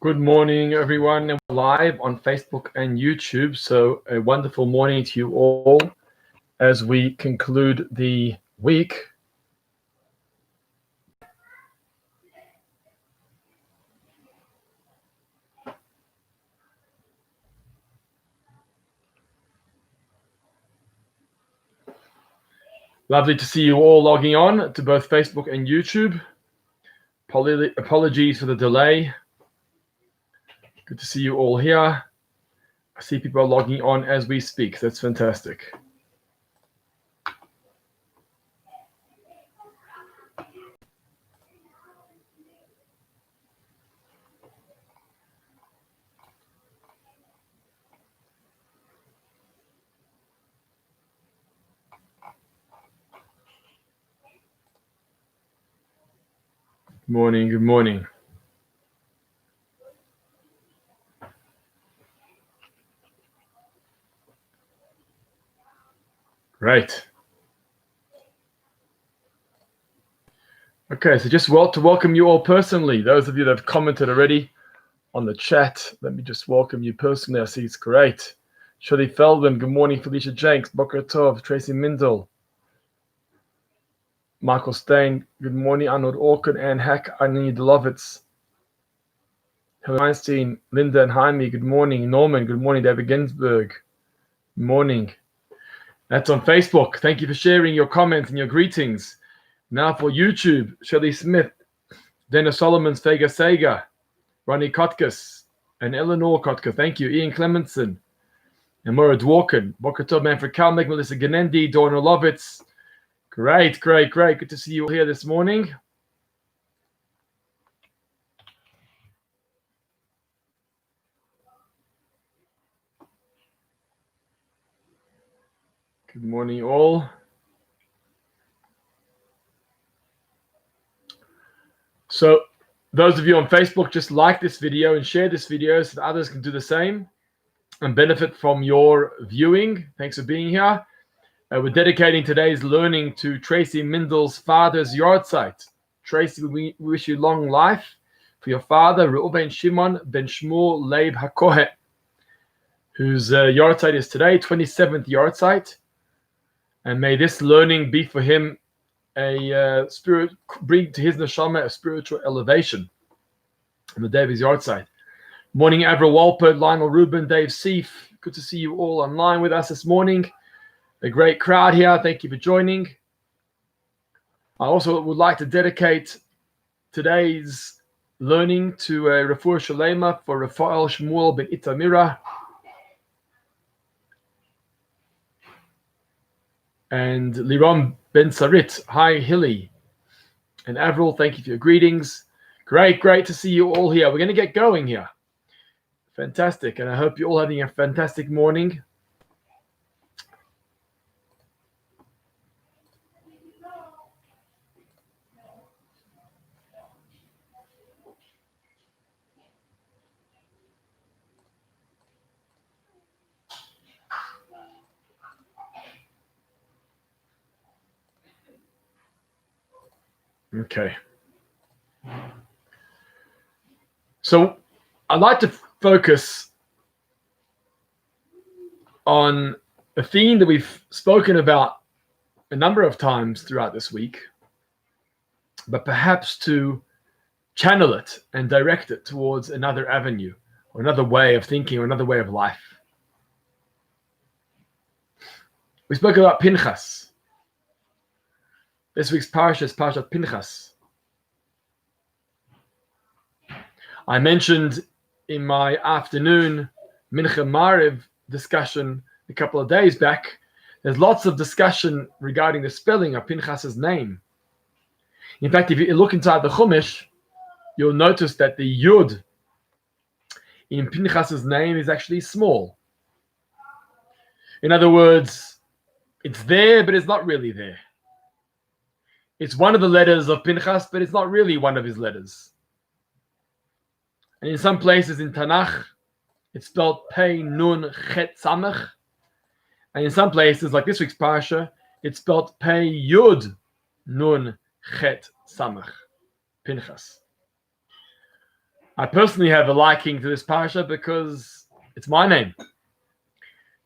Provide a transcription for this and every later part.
Good morning, everyone. And we're live on Facebook and YouTube. So a wonderful morning to you all as we conclude the week. Lovely to see you all logging on to both Facebook and YouTube. Apologies for the delay. Good to see you all here. I see people are logging on as we speak. That's fantastic. Good morning. Good morning. Great. Okay, so just to welcome you all personally. Those of you that have commented already on the chat, let me just welcome you personally. I see it's great. Shirley Feldman, good morning. Felicia Jenks, Boker Tov, Tracy Mindel, Michael Stein, good morning. Arnold Orkin, Anne Hack, Annie Delovitz, Helen Einstein, Linda and Jaime, good morning. Norman, good morning. David Ginsburg, good morning. That's on Facebook. Thank you for sharing your comments and your greetings. Now for YouTube, Shirley Smith, Dennis Solomons, Fega Sega, Ronnie Kotkas, and Eleanor Kotka. Thank you. Ian Clemenson, and Murad Dworkin, Boker Tov, Manfred Kalmek, Melissa Ganendi, Dawn Olovitz. Great. Good to see you all here this morning. Good morning, all. So those of you on Facebook, just like this video and share this video so that others can do the same and benefit from your viewing. Thanks for being here. We're dedicating today's learning to Tracy Mindel's father's yahrzeit. Tracy, we wish you long life for your father, Reuven Shimon ben Shmuel Leib HaKohet, whose yahrzeit is today, 27th yahrzeit. And may this learning be for him a bring to his neshama a spiritual elevation on the day of his yahrzeit. Morning, Avril Walpert, Lionel Rubin, Dave Seif. Good to see you all online with us this morning. A great crowd here. Thank you for joining. I also would like to dedicate today's learning to a refuah shalema for Rafael Shmuel ben Itamira and Liron Ben Sarit. Hi, Hilly. And Avril, thank you for your greetings. Great to see you all here. We're going to get going here. Fantastic. And I hope you're all having a fantastic morning. Okay. So I'd like to focus on a theme that we've spoken about a number of times throughout this week, but perhaps to channel it and direct it towards another avenue or another way of thinking or another way of life. We spoke about Pinchas. This week's parsha is Parshat Pinchas. I mentioned in my afternoon Mincha Mariv discussion a couple of days back, there's lots of discussion regarding the spelling of Pinchas's name. In fact, if you look inside the Chumash, you'll notice that the Yud in Pinchas's name is actually small. In other words, it's there, but it's not really there. It's one of the letters of Pinchas, but it's not really one of his letters. And in some places in Tanakh, it's spelled Pei Nun Chet Samach. And in some places, like this week's Parsha, it's spelled Pei Yud Nun Chet Samach. Pinchas. I personally have a liking to this parasha because it's my name.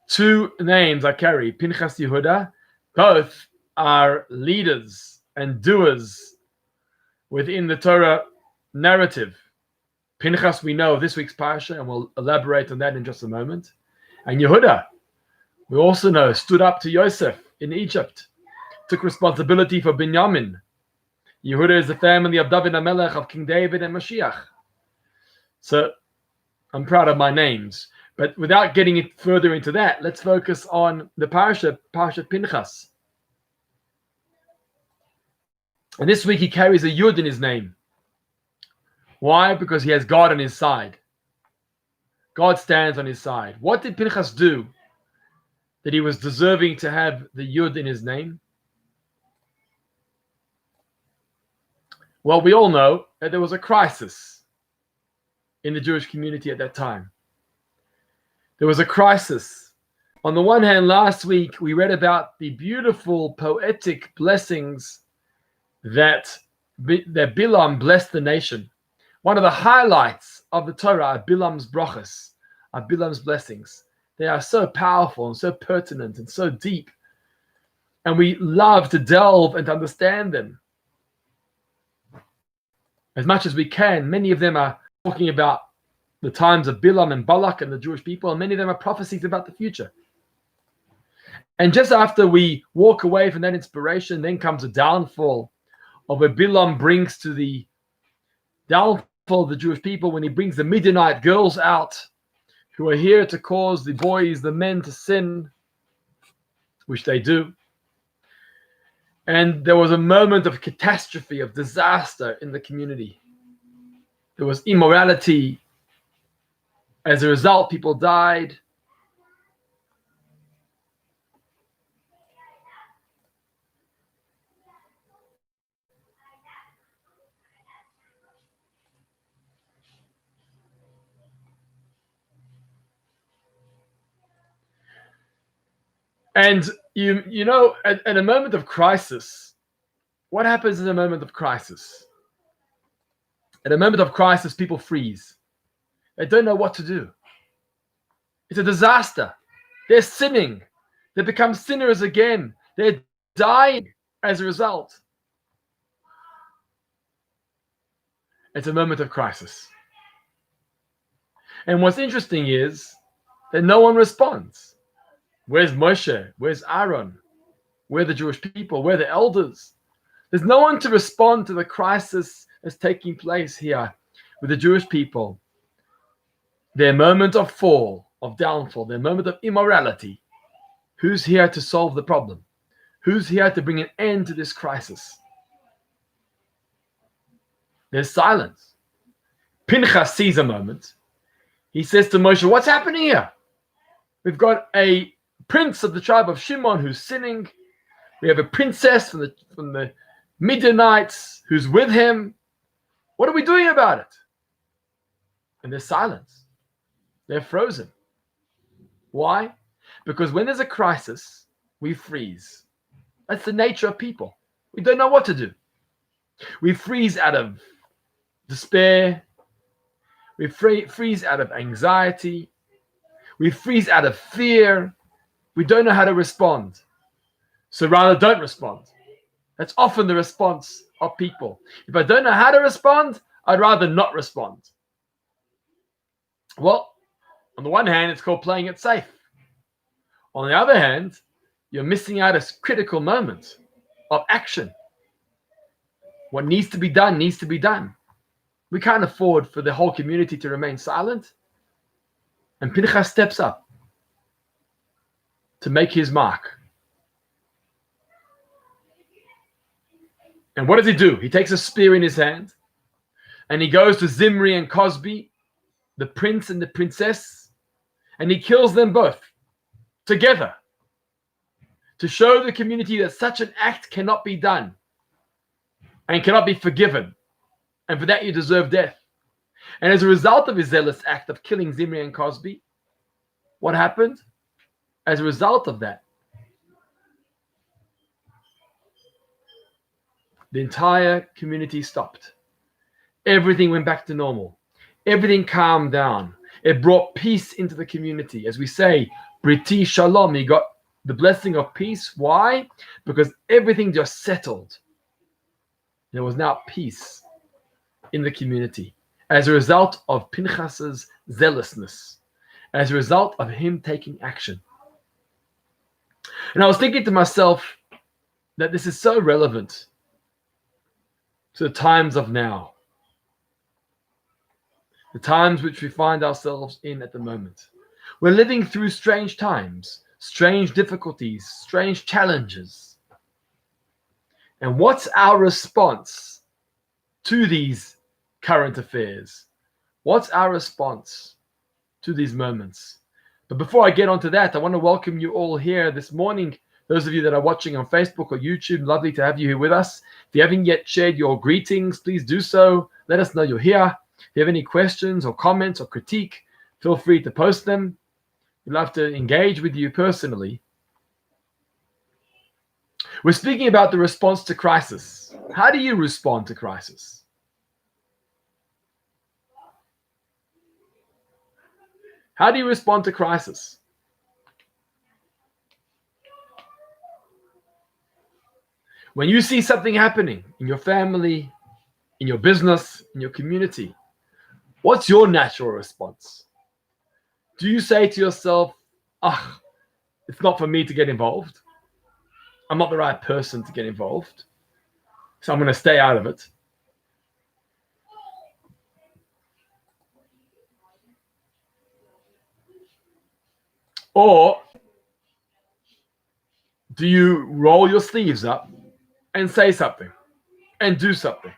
Two names I carry, Pinchas Yehuda. Both are leaders and doers within the Torah narrative. Pinchas, we know this week's parasha, and we'll elaborate on that in just a moment. And Yehuda, we also know, stood up to Yosef in Egypt, took responsibility for Binyamin. Yehuda is the family of David HaMelech, of King David and Mashiach. So I'm proud of my names. But without getting it further into that, let's focus on the parasha, Parashat Pinchas. And this week he carries a Yud in his name. Why? Because he has God on his side. God stands on his side. What did Pinchas do that he was deserving to have the Yud in his name? Well, we all know that there was a crisis in the Jewish community at that time. There was a crisis. On the one hand, last week we read about the beautiful poetic blessings that Bilam blessed the nation. One of the highlights of the Torah are Bilam's brachas, are Bilam's blessings. They are so powerful and so pertinent and so deep. And we love to delve and to understand them as much as we can. Many of them are talking about the times of Bilam and Balak and the Jewish people, and many of them are prophecies about the future. And just after we walk away from that inspiration, then comes a downfall of what Bilam brings to the downfall of the Jewish people when he brings the Midianite girls out who are here to cause the boys, the men to sin, which they do. And there was a moment of catastrophe, of disaster in the community. There was immorality. As a result, people died. And you know, at a moment of crisis, what happens in a moment of crisis? At a moment of crisis, people freeze. They don't know what to do. It's a disaster. They're sinning. They become sinners again. They're dying as a result. It's a moment of crisis. And what's interesting is that no one responds. Where's Moshe? Where's Aaron? Where are the Jewish people? Where are the elders? There's no one to respond to the crisis that's taking place here with the Jewish people. Their moment of fall, of downfall, their moment of immorality. Who's here to solve the problem? Who's here to bring an end to this crisis? There's silence. Pinchas sees a moment. He says to Moshe, what's happening here? We've got a prince of the tribe of Shimon who's sinning. We have a princess from the Midianites who's with him. What are we doing about it? And there's silence. They're frozen. Why? Because when there's a crisis, we freeze. That's the nature of people. We don't know what to do. We freeze out of despair. We freeze out of anxiety. We freeze out of fear. We don't know how to respond. So rather don't respond. That's often the response of people. If I don't know how to respond, I'd rather not respond. Well, on the one hand, it's called playing it safe. On the other hand, you're missing out a critical moment of action. What needs to be done needs to be done. We can't afford for the whole community to remain silent. And Pinchas steps up to make his mark. And what does he do? He takes a spear in his hand and he goes to Zimri and Cosby, the prince and the princess, and he kills them both together to show the community that such an act cannot be done and cannot be forgiven. And for that, you deserve death. And as a result of his zealous act of killing Zimri and Cosby, what happened? As a result of that, the entire community stopped. Everything went back to normal. everything calmed down. It brought peace into the community. As we say, Briti Shalom, he got the blessing of peace. Why? Because everything just settled. There was now peace in the community as a result of Pinchas's zealousness, as a result of him taking action. And I was thinking to myself that this is so relevant to the times of now, the times which we find ourselves in at the moment. We're living through strange times, strange difficulties, strange challenges. And what's our response to these current affairs? What's our response to these moments? But before I get onto that, I want to welcome you all here this morning. Those of you that are watching on Facebook or YouTube, lovely to have you here with us. If you haven't yet shared your greetings, please do so. Let us know you're here. If you have any questions or comments or critique, feel free to post them. We'd love to engage with you personally. We're speaking about the response to crisis. How do you respond to crisis? How do you respond to crisis? When you see something happening in your family, in your business, in your community, what's your natural response? Do you say to yourself, it's not for me to get involved. I'm not the right person to get involved, so I'm going to stay out of it. Or do you roll your sleeves up and say something and do something?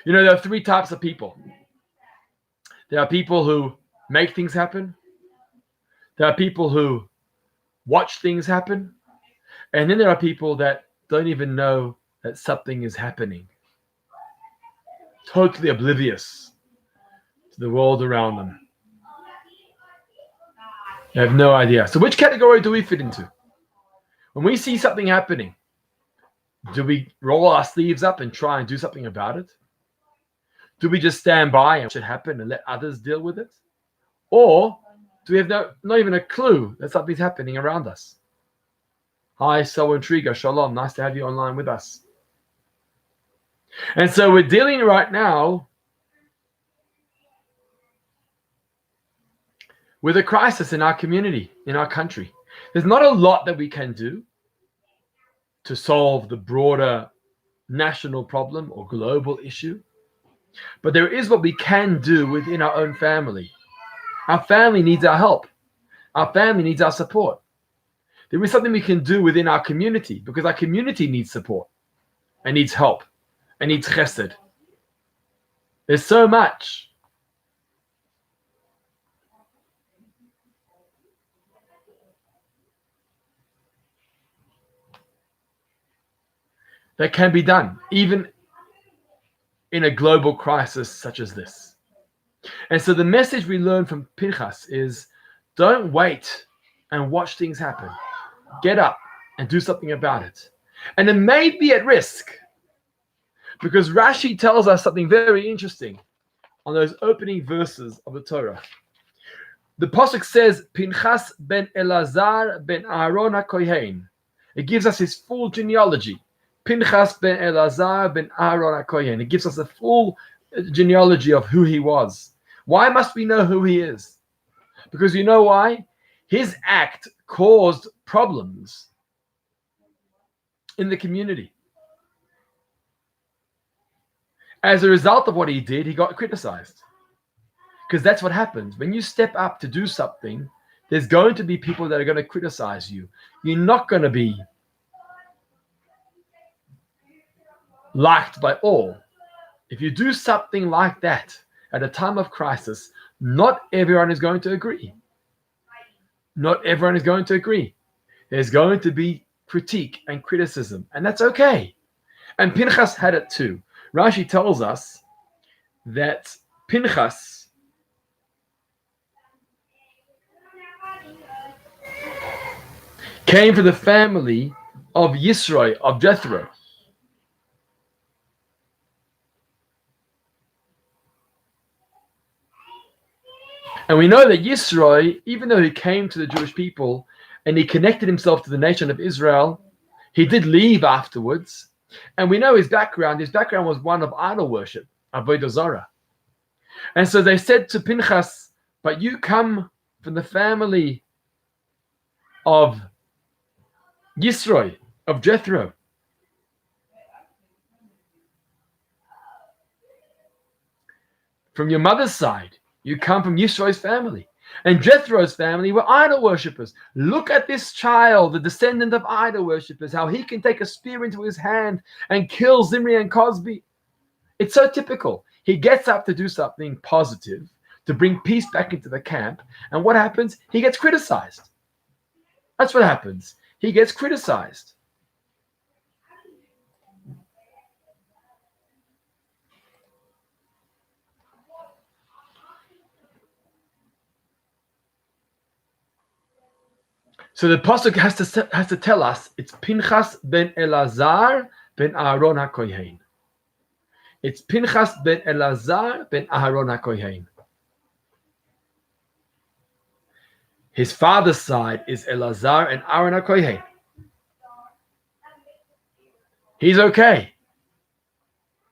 You know, there are three types of people. There are people who make things happen. There are people who watch things happen. And then there are people that don't even know that something is happening. Totally oblivious to the world around them. They have no idea. So which category do we fit into? When we see something happening, do we roll our sleeves up and try and do something about it? Do we just stand by and watch it happen and let others deal with it? Or do we have not even a clue that something's happening around us? Hi, so Intriga, Shalom. Nice to have you online with us. And so we're dealing right now with a crisis in our community, in our country. There's not a lot that we can do to solve the broader national problem or global issue. But there is what we can do within our own family. Our family needs our help. Our family needs our support. There is something we can do within our community because our community needs support and needs help and needs chesed. There's so much. That can be done, even in a global crisis such as this. And so the message we learn from Pinchas is don't wait and watch things happen. Get up and do something about it. And it may be at risk because Rashi tells us something very interesting on those opening verses of the Torah. The pasuk says, Pinchas ben Elazar ben Aaron HaKohen. It gives us his full genealogy. Pinchas ben Elazar ben Aaron HaKohen. It gives us a full genealogy of who he was. Why must we know who he is? Because you know why? His act caused problems in the community. As a result of what he did, he got criticized. Because that's what happens. When you step up to do something, there's going to be people that are going to criticize you. You're not going to be liked by all. If you do something like that at a time of crisis, not everyone is going to agree. Not everyone is going to agree. There's going to be critique and criticism, and that's okay. And Pinchas had it too. Rashi tells us that Pinchas came from the family of Yisro, of Jethro. And we know that Yisro, even though he came to the Jewish people and he connected himself to the nation of Israel, he did leave afterwards. And we know his background. His background was one of idol worship, Avodah Zarah. And so they said to Pinchas, but you come from the family of Yisro, of Jethro. From your mother's side, you come from Yisro's family. And Jethro's family were idol worshippers. Look at this child, the descendant of idol worshippers, how he can take a spear into his hand and kill Zimri and Cosby. It's so typical. He gets up to do something positive, to bring peace back into the camp. And what happens? He gets criticized. That's what happens. He gets criticized. So the pasuk has to tell us it's Pinchas ben Elazar ben Aaron HaKohen. It's Pinchas ben Elazar ben Aaron HaKohen. His father's side is Elazar and Aaron HaKohen. He's okay.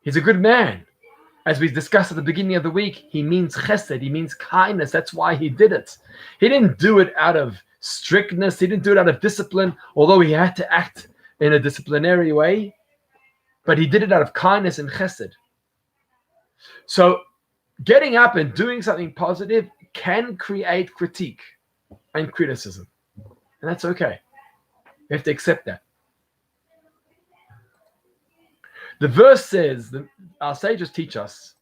He's a good man. As we discussed at the beginning of the week, he means chesed, he means kindness. That's why he did it. He didn't do it out of strictness. He didn't do it out of discipline, although he had to act in a disciplinary way. But he did it out of kindness and chesed. So getting up and doing something positive can create critique and criticism. And that's okay. You have to accept that. The verse says, our sages teach us,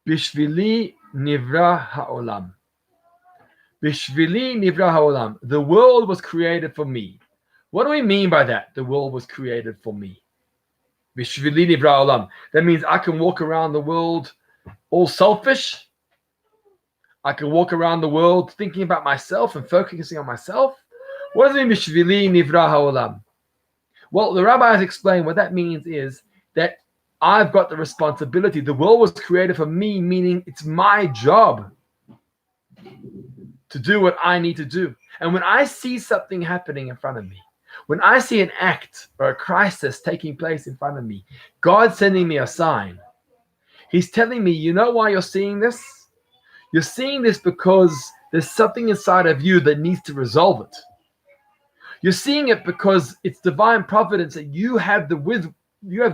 Bishvili nivra ha'olam. Bishvili nivra ha'olam. The world was created for me. What do we mean by that? The world was created for me. Bishvili nivra ha'olam. That means I can walk around the world all selfish. I can walk around the world thinking about myself and focusing on myself. What does it mean, Bishvili nivra ha'olam? Well, the rabbis explain what that means is that I've got the responsibility. The world was created for me, meaning it's my job to do what I need to do. And when I see something happening in front of me, when I see an act or a crisis taking place in front of me, God's sending me a sign. He's telling me, you know why you're seeing this? You're seeing this because there's something inside of you that needs to resolve it. You're seeing it because it's divine providence that you have the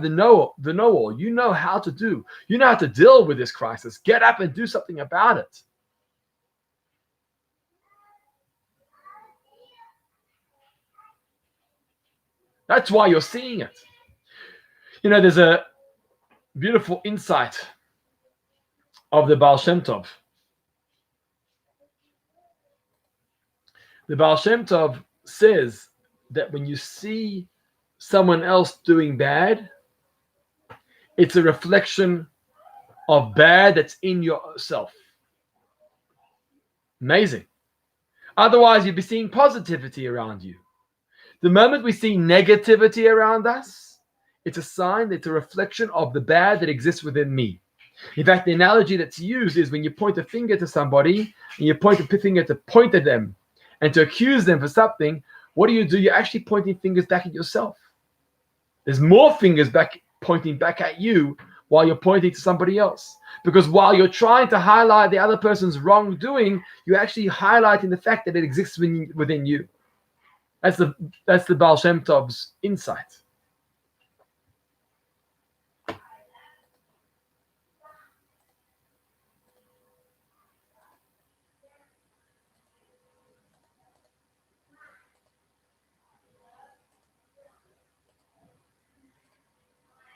know-all. You know how to do. You know how to deal with this crisis. Get up and do something about it. That's why you're seeing it. You know, there's a beautiful insight of the Baal Shem Tov. The Baal Shem Tov says that when you see someone else doing bad, it's a reflection of bad that's in yourself. Amazing. Otherwise, you'd be seeing positivity around you. The moment we see negativity around us, it's a sign, it's a reflection of the bad that exists within me. In fact, the analogy that's used is when you point a finger to somebody and you point a finger to point at them and to accuse them for something, what do? You're actually pointing fingers back at yourself. There's more fingers pointing back at you while you're pointing to somebody else. Because while you're trying to highlight the other person's wrongdoing, you're actually highlighting the fact that it exists within you. That's the Baal Shem Tov's insight.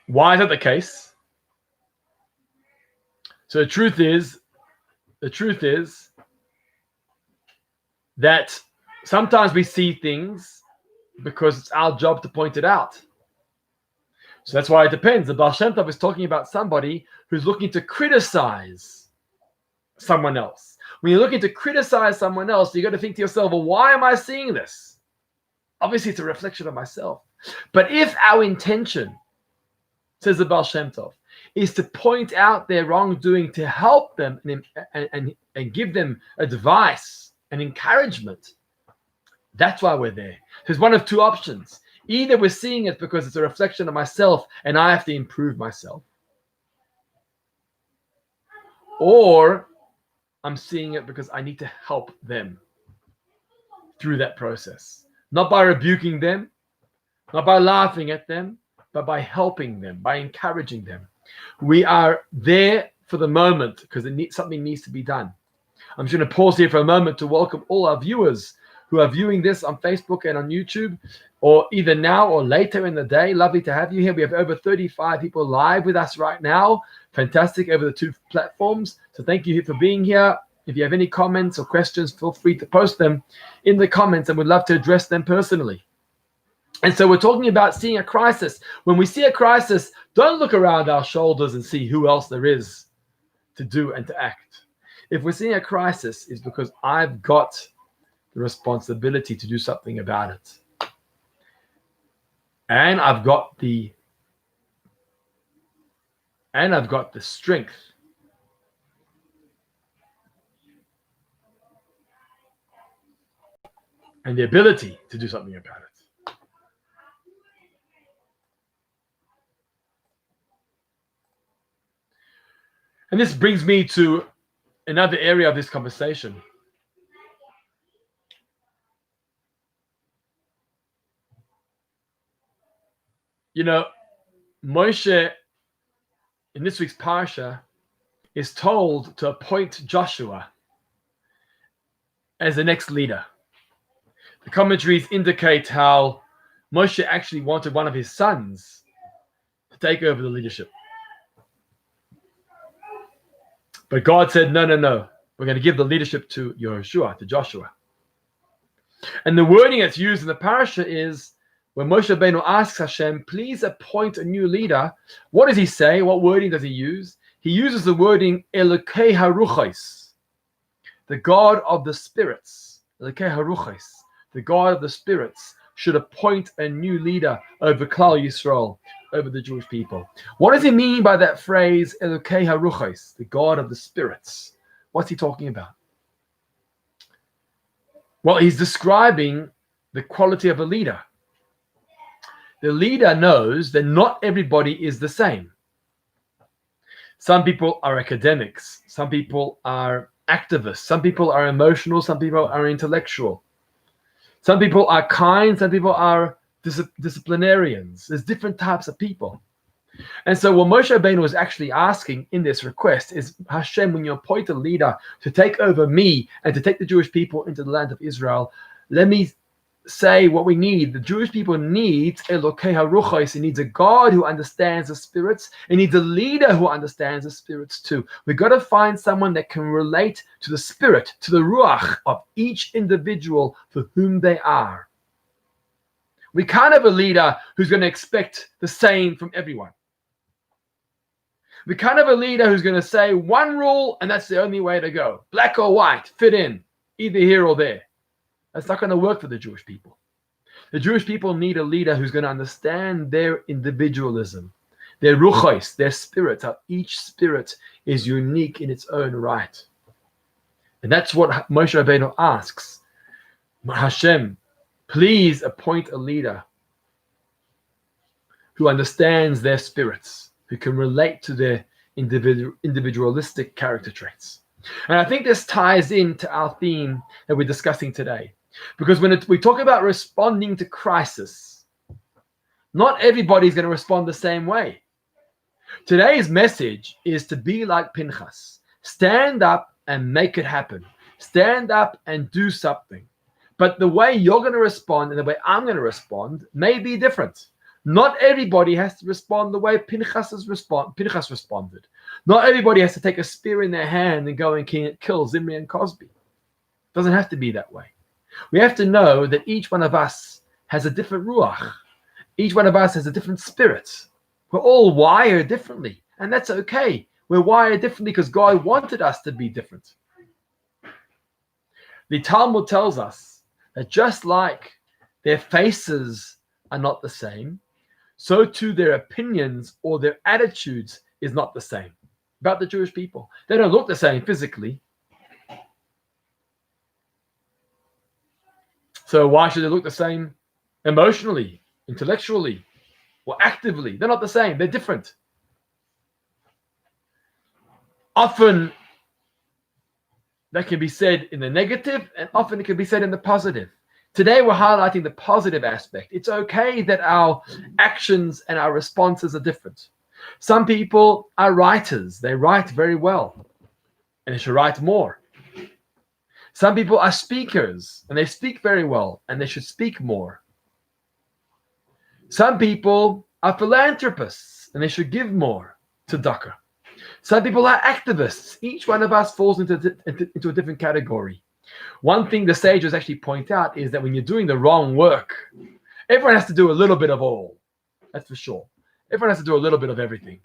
Why is that the case? So the truth is that sometimes we see things because it's our job to point it out. So that's why it depends. The Baal Shem Tov is talking about somebody who's looking to criticize someone else. When you're looking to criticize someone else, you got to think to yourself, well, why am I seeing this? Obviously, it's a reflection of myself. But if our intention, says the Baal Shem Tov, is to point out their wrongdoing, to help them and give them advice and encouragement. That's why we're there. There's one of two options. Either we're seeing it because it's a reflection of myself and I have to improve myself, or I'm seeing it because I need to help them through that process. Not by rebuking them, not by laughing at them, but by helping them, by encouraging them. We are there for the moment because something needs to be done. I'm just going to pause here for a moment to welcome all our viewers who are viewing this on Facebook and on YouTube, or either now or later in the day. Lovely to have you here. We have over 35 people live with us right now. Fantastic, over the two platforms. So thank you for being here. If you have any comments or questions, feel free to post them in the comments, and we'd love to address them personally. And so we're talking about seeing a crisis. When we see a crisis, don't look around our shoulders and see who else there is to do and to act. If we're seeing a crisis, it's because I've got the responsibility to do something about it. And I've got the strength and the ability to do something about it. And this brings me to another area of this conversation. You know, Moshe, in this week's parsha, is told to appoint Joshua as the next leader. The commentaries indicate how Moshe actually wanted one of his sons to take over the leadership. But God said, no. We're going to give the leadership to Yehoshua, to Joshua. And the wording that's used in the parasha is, when Moshe Rabbeinu asks Hashem, please appoint a new leader, what does he say? What wording does he use? He uses the wording Elokei Haruchos, the God of the spirits. Elokei Haruchos, the God of the spirits, should appoint a new leader over Klal Yisrael, over the Jewish people. What does he mean by that phrase, Elokei Haruchos, the God of the spirits? What's he talking about? Well, he's describing the quality of a leader. The leader knows that not everybody is the same. Some people are academics. Some people are activists. Some people are emotional. Some people are intellectual. Some people are kind. Some people are disciplinarians. There's different types of people. And so what Moshe Rabbeinu was actually asking in this request is, Hashem, when you appoint a leader to take over me and to take the Jewish people into the land of Israel, let me say what we need. The Jewish people need Elokei Haruchos. It needs a God who understands the spirits. It needs a leader who understands the spirits too. We've got to find someone that can relate to the spirit, to the ruach of each individual for whom they are. We can't have a leader who's going to expect the same from everyone. We can't have a leader who's going to say one rule and that's the only way to go. Black or white, fit in, either here or there. That's not going to work for the Jewish people. The Jewish people need a leader who's going to understand their individualism, their ruchos, their spirit. How each spirit is unique in its own right. And that's what Moshe Rabbeinu asks. Hashem, please appoint a leader who understands their spirits, who can relate to their individualistic character traits. And I think this ties into our theme that we're discussing today. Because when we talk about responding to crisis, not everybody's going to respond the same way. Today's message is to be like Pinchas. Stand up and make it happen. Stand up and do something. But the way you're going to respond and the way I'm going to respond may be different. Not everybody has to respond the way Pinchas responded. Not everybody has to take a spear in their hand and go and kill Zimri and Cosby. It doesn't have to be that way. We have to know that each one of us has a different ruach. Each one of us has a different spirit. We're all wired differently, and that's okay. We're wired differently because God wanted us to be different. The Talmud tells us that just like their faces are not the same, so too their opinions or their attitudes is not the same about the Jewish people. They don't look the same physically. So why should they look the same emotionally, intellectually, or actively? They're not the same. They're different. Often that can be said in the negative, and often it can be said in the positive. Today we're highlighting the positive aspect. It's okay that our actions and our responses are different. Some people are writers. They write very well, and they should write more. Some people are speakers, and they speak very well, and they should speak more. Some people are philanthropists, and they should give more to tzedakah. Some people are activists. Each one of us falls into a different category. One thing the sages actually point out is that when you're doing the wrong work, everyone has to do a little bit of all. That's for sure. Everyone has to do a little bit of everything.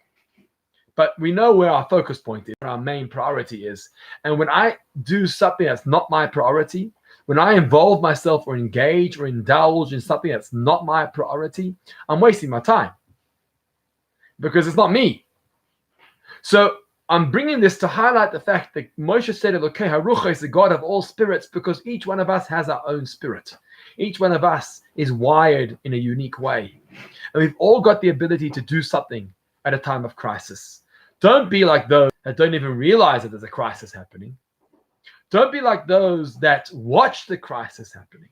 But we know where our focus point is, where our main priority is. And when I do something that's not my priority, when I involve myself or engage or indulge in something that's not my priority, I'm wasting my time because it's not me. So I'm bringing this to highlight the fact that Moshe said, okay, Harucha is the God of all spirits, because each one of us has our own spirit. Each one of us is wired in a unique way. And we've all got the ability to do something at a time of crisis. Don't be like those that don't even realize that there's a crisis happening. Don't be like those that watch the crisis happening.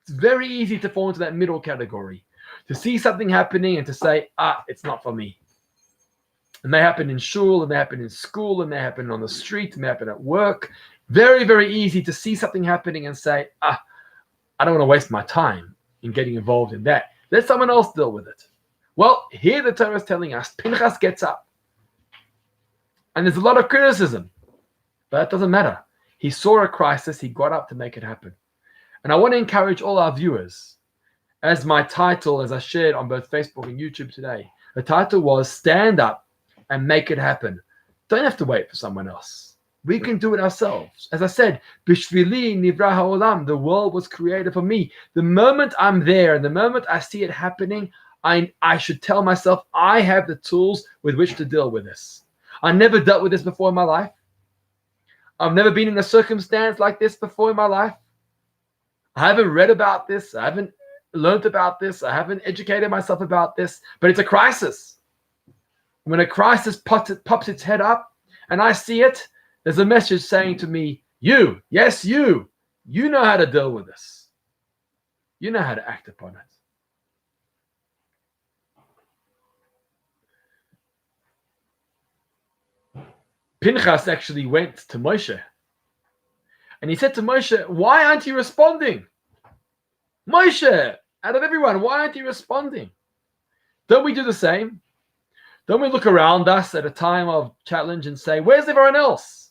It's very easy to fall into that middle category, to see something happening and to say, it's not for me. And they happen in shul, and they happen in school, and they happen on the street, and they happen at work. Very, very easy to see something happening and say, I don't want to waste my time in getting involved in that. Let someone else deal with it. Well, here the Torah is telling us, Pinchas gets up. And there's a lot of criticism, but that doesn't matter. He saw a crisis, he got up to make it happen. And I want to encourage all our viewers, as my title, as I shared on both Facebook and YouTube today, the title was Stand Up and Make It Happen. Don't have to wait for someone else. We can do it ourselves. As I said, Bishvili nivra ha'olam, the world was created for me. The moment I'm there and the moment I see it happening, I should tell myself I have the tools with which to deal with this. I never dealt with this before in my life. I've never been in a circumstance like this before in my life. I haven't read about this. I haven't learned about this. I haven't educated myself about this. But it's a crisis. When a crisis pops its head up and I see it, there's a message saying to me, you know how to deal with this. You know how to act upon it. Pinchas actually went to Moshe and he said to Moshe, why aren't you responding? Moshe, out of everyone, why aren't you responding? Don't we do the same? Don't we look around us at a time of challenge and say, where's everyone else?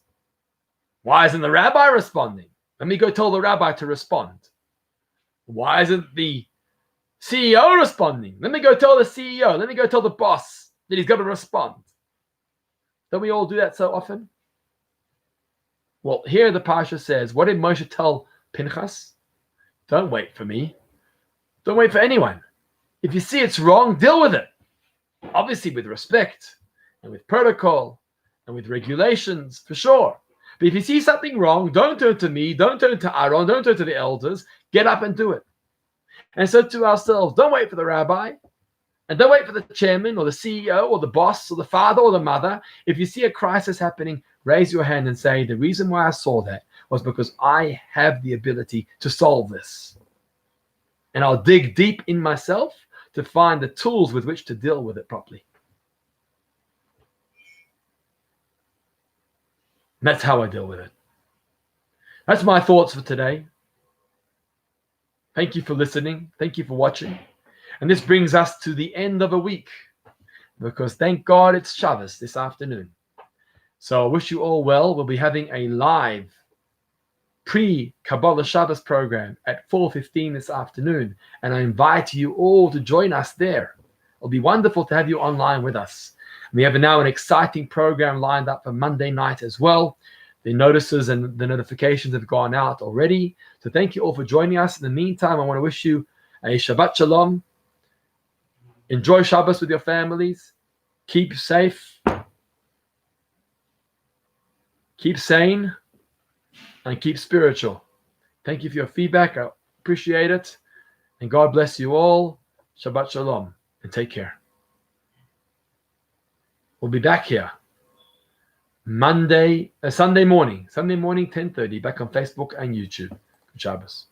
Why isn't the rabbi responding? Let me go tell the rabbi to respond. Why isn't the CEO responding? Let me go tell the CEO. Let me go tell the boss that he's got to respond. Don't we all do that so often? Well, here the Parsha says, what did Moshe tell Pinchas? Don't wait for me. Don't wait for anyone. If you see it's wrong, deal with it. Obviously with respect and with protocol and with regulations, for sure. But if you see something wrong, don't turn to me, don't turn to Aaron, don't turn to the elders. Get up and do it. And so to ourselves, don't wait for the rabbi, and don't wait for the chairman or the CEO or the boss or the father or the mother. If you see a crisis happening, raise your hand and say, the reason why I saw that was because I have the ability to solve this. And I'll dig deep in myself to find the tools with which to deal with it properly. And that's how I deal with it. That's my thoughts for today. Thank you for listening. Thank you for watching. And this brings us to the end of a week, because thank God it's Shabbos this afternoon. So I wish you all well. We'll be having a live pre-Kabbalah Shabbos program at 4:15 this afternoon, and I invite you all to join us there. It'll be wonderful to have you online with us. We have now an exciting program lined up for Monday night as well. The notices and the notifications have gone out already. So thank you all for joining us. In the meantime, I want to wish you a Shabbat Shalom. Enjoy Shabbos with your families. Keep safe. Keep sane and keep spiritual. Thank you for your feedback. I appreciate it. And God bless you all. Shabbat Shalom and take care. We'll be back here Sunday morning, 10:30, back on Facebook and YouTube. Good Shabbos.